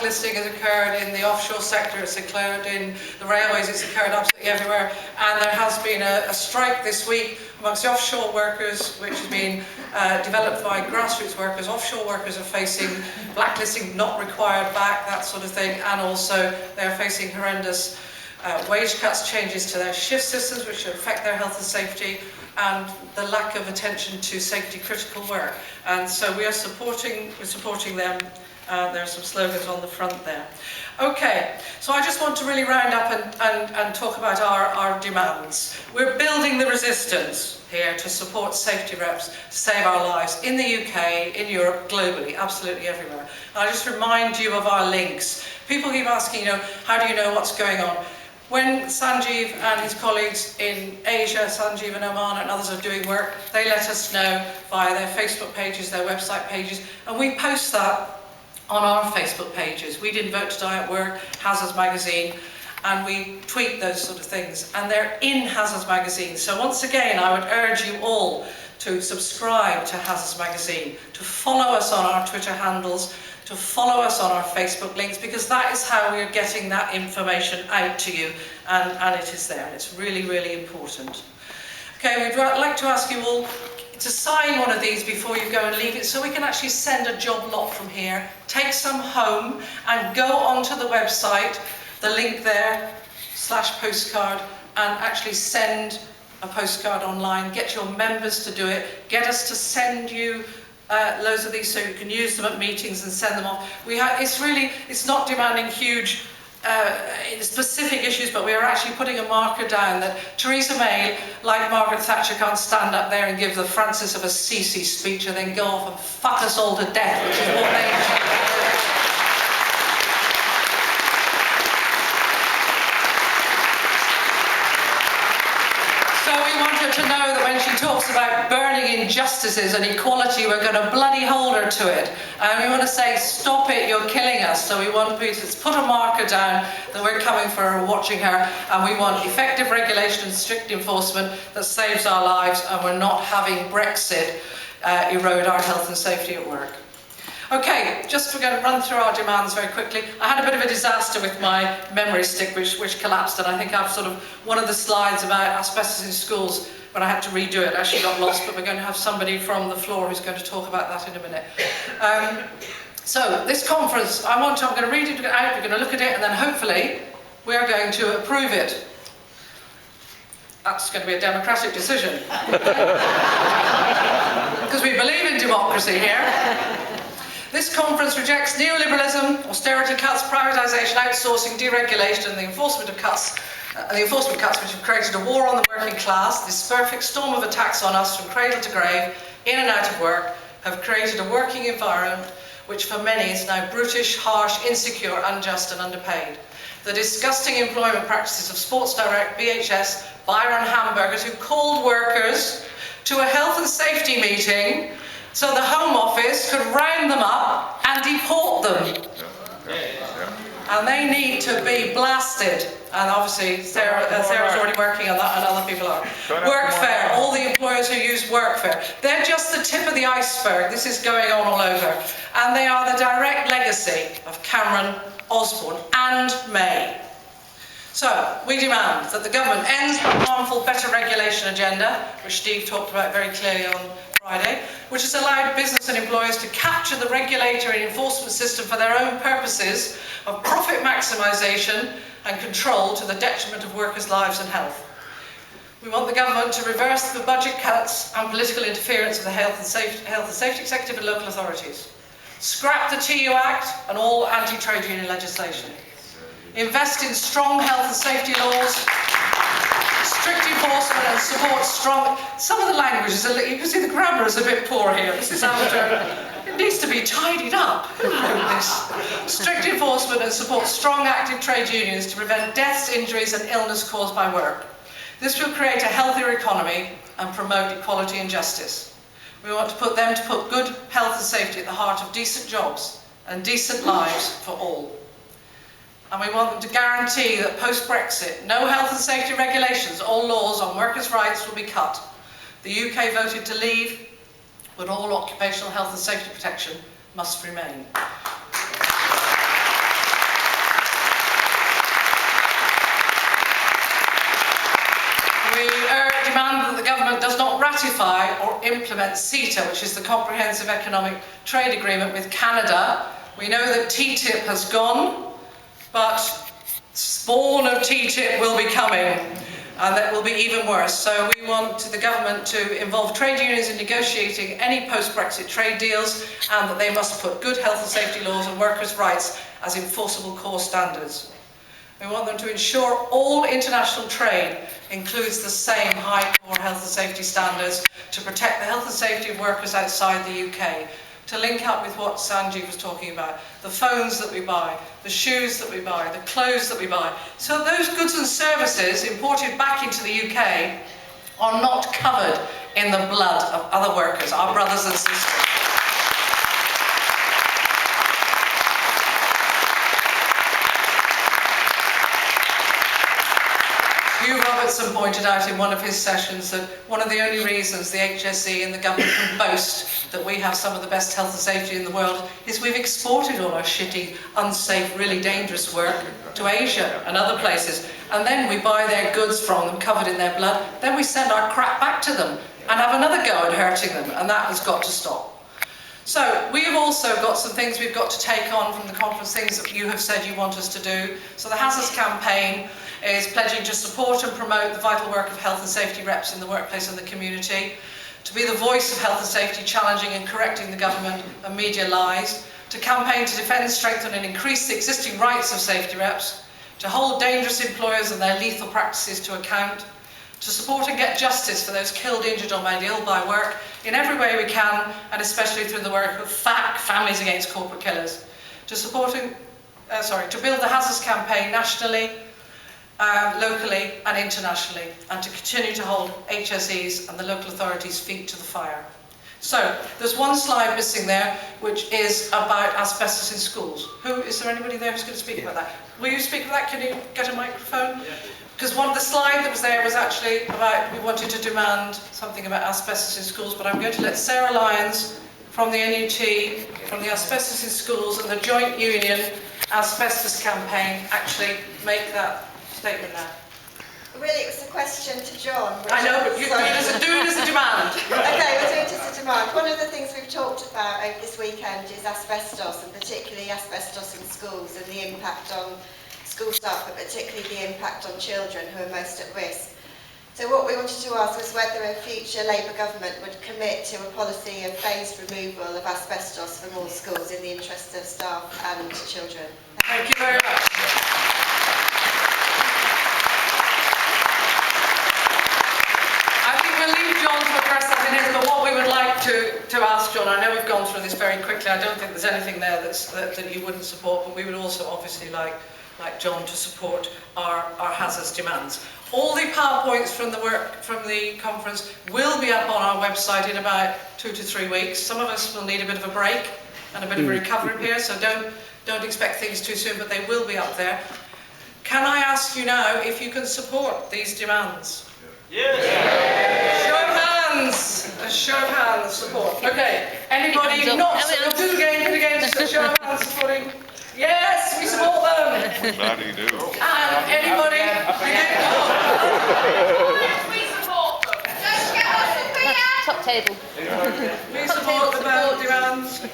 blacklisting has occurred in the offshore sector, it's occurred in the railways, it's occurred absolutely everywhere. And there has been a strike this week amongst the offshore workers, which has been developed by grassroots workers. Offshore workers are facing blacklisting, not required back, that sort of thing, and also they're facing horrendous wage cuts, changes to their shift systems, which affect their health and safety, and the lack of attention to safety critical work. And so we're supporting them. There are some slogans on the front there. Okay, so I just want to really round up and talk about our demands. We're building the resistance here to support safety reps to save our lives in the UK, in Europe, globally, absolutely everywhere. And I just remind you of our links. People keep asking, how do you know what's going on? When Sanjeev and his colleagues in Asia, Sanjeev and Oman and others are doing work, they let us know via their Facebook pages, their website pages, and we post that on our Facebook pages. We didn't vote to die at work, Hazards Magazine, and we tweet those sort of things, and they're in Hazards Magazine. So once again, I would urge you all to subscribe to Hazards Magazine, to follow us on our Twitter handles, to follow us on our Facebook links, because that is how we're getting that information out to you, and it is there, and it's really, really important. Okay, we'd like to ask you all to sign one of these before you go and leave it, so we can actually send a job lot from here, take some home, and go onto the website, the link there, /postcard, and actually send a postcard online, get your members to do it, get us to send you loads of these so you can use them at meetings and send them off. It's not demanding huge specific issues, but we are actually putting a marker down that Theresa May, like Margaret Thatcher, can't stand up there and give the Francis of Assisi speech and then go off and fuck us all to death, which is what they to know that when she talks about burning injustices and equality, we're going to bloody hold her to it. And we want to say, stop it, you're killing us. So we want to put a marker down that we're coming for her, watching her, and we want effective regulation and strict enforcement that saves our lives, and we're not having Brexit erode our health and safety at work. Okay, we're going to run through our demands very quickly. I had a bit of a disaster with my memory stick, which collapsed, and I think I've one of the slides about asbestos in schools, when I had to redo it, actually got lost, but we're going to have somebody from the floor who's going to talk about that in a minute. So, this conference, I'm going to read it out, we're going to look at it, and then hopefully we're going to approve it. That's going to be a democratic decision. Because we believe in democracy here. This conference rejects neoliberalism, austerity cuts, privatisation, outsourcing, deregulation, and the enforcement cuts which have created a war on the working class. This perfect storm of attacks on us from cradle to grave, in and out of work, have created a working environment which for many is now brutish, harsh, insecure, unjust and underpaid. The disgusting employment practices of Sports Direct, BHS, Byron Hamburgers, who called workers to a health and safety meeting so the Home Office could round them up and deport them. And they need to be blasted. And obviously, Sarah's already working on that, and other people are. Workfare, all the employers who use workfare. They're just the tip of the iceberg. This is going on all over. And they are the direct legacy of Cameron, Osborne, and May. So, we demand that the government ends the harmful better regulation agenda, which Steve talked about very clearly on Friday, which has allowed business and employers to capture the regulatory and enforcement system for their own purposes of profit maximisation and control to the detriment of workers' lives and health. We want the government to reverse the budget cuts and political interference of the Health and Safety Executive and local authorities. Scrap the TU Act and all anti-trade union legislation. Invest in strong health and safety laws, strict enforcement and support strong... Some of the language is you can see the grammar is a bit poor here. This is amateur. It needs to be tidied up. Strict enforcement and support strong active trade unions to prevent deaths, injuries and illness caused by work. This will create a healthier economy and promote equality and justice. We want to put good health and safety at the heart of decent jobs and decent lives for all. And we want them to guarantee that post-Brexit, no health and safety regulations or laws on workers' rights will be cut. The UK voted to leave, but all occupational health and safety protection must remain. ratify or implement CETA, which is the Comprehensive Economic Trade Agreement with Canada. We know that TTIP has gone, but spawn of TTIP will be coming, and that will be even worse. So we want the government to involve trade unions in negotiating any post-Brexit trade deals, and that they must put good health and safety laws and workers' rights as enforceable core standards. We want them to ensure all international trade includes the same high core health and safety standards to protect the health and safety of workers outside the UK. To link up with what Sanjeev was talking about, the phones that we buy, the shoes that we buy, the clothes that we buy. So those goods and services imported back into the UK are not covered in the blood of other workers, our brothers and sisters. Hugh Robertson pointed out in one of his sessions that one of the only reasons the HSE and the government can boast that we have some of the best health and safety in the world is we've exported all our shitty, unsafe, really dangerous work to Asia and other places. And then we buy their goods from them, covered in their blood. Then we send our crap back to them and have another go at hurting them. And that has got to stop. So we've also got some things we've got to take on from the conference, things that you have said you want us to do. So the Hazards campaign is pledging to support and promote the vital work of health and safety reps in the workplace and the community, to be the voice of health and safety, challenging and correcting the government and media lies, to campaign to defend, strengthen and increase the existing rights of safety reps, to hold dangerous employers and their lethal practices to account, to support and get justice for those killed, injured or made ill by work in every way we can, and especially through the work of FAC, Families Against Corporate Killers, to build the Hazards campaign nationally, locally and internationally, and to continue to hold HSEs and the local authorities' feet to the fire. So, there's one slide missing there, which is about asbestos in schools. Is there anybody there who's going to speak about that? Will you speak about that? Can you get a microphone? Because one of the slides that was there was actually about, we wanted to demand something about asbestos in schools, but I'm going to let Sarah Lyons from the NUT, from the Asbestos in Schools and the Joint Union Asbestos Campaign actually make that statement now. Really, it was a question to John. I know, but do it as a demand. Okay, we'll do it as a demand. One of the things we've talked about over this weekend is asbestos, and particularly asbestos in schools and the impact on school staff, but particularly the impact on children who are most at risk. So what we wanted to ask was whether a future Labour government would commit to a policy of phased removal of asbestos from all schools in the interest of staff and children. Thank you very much. John to address that in his, but what we would like to ask John, I know we've gone through this very quickly, I don't think there's anything there that you wouldn't support, but we would also obviously like John to support our hazards demands. All the PowerPoints from the conference will be up on our website in about 2 to 3 weeks. Some of us will need a bit of a break and a bit of a recovery period, so don't expect things too soon, but they will be up there. Can I ask you now if you can support these demands? Yes. Show of hands. A show of hands support. Okay. Anybody not? Do it again. Just a show of hands supporting. Yes, we support them. How do you do? And anybody? We support them. Just get us a beer. Top table. We support the demands.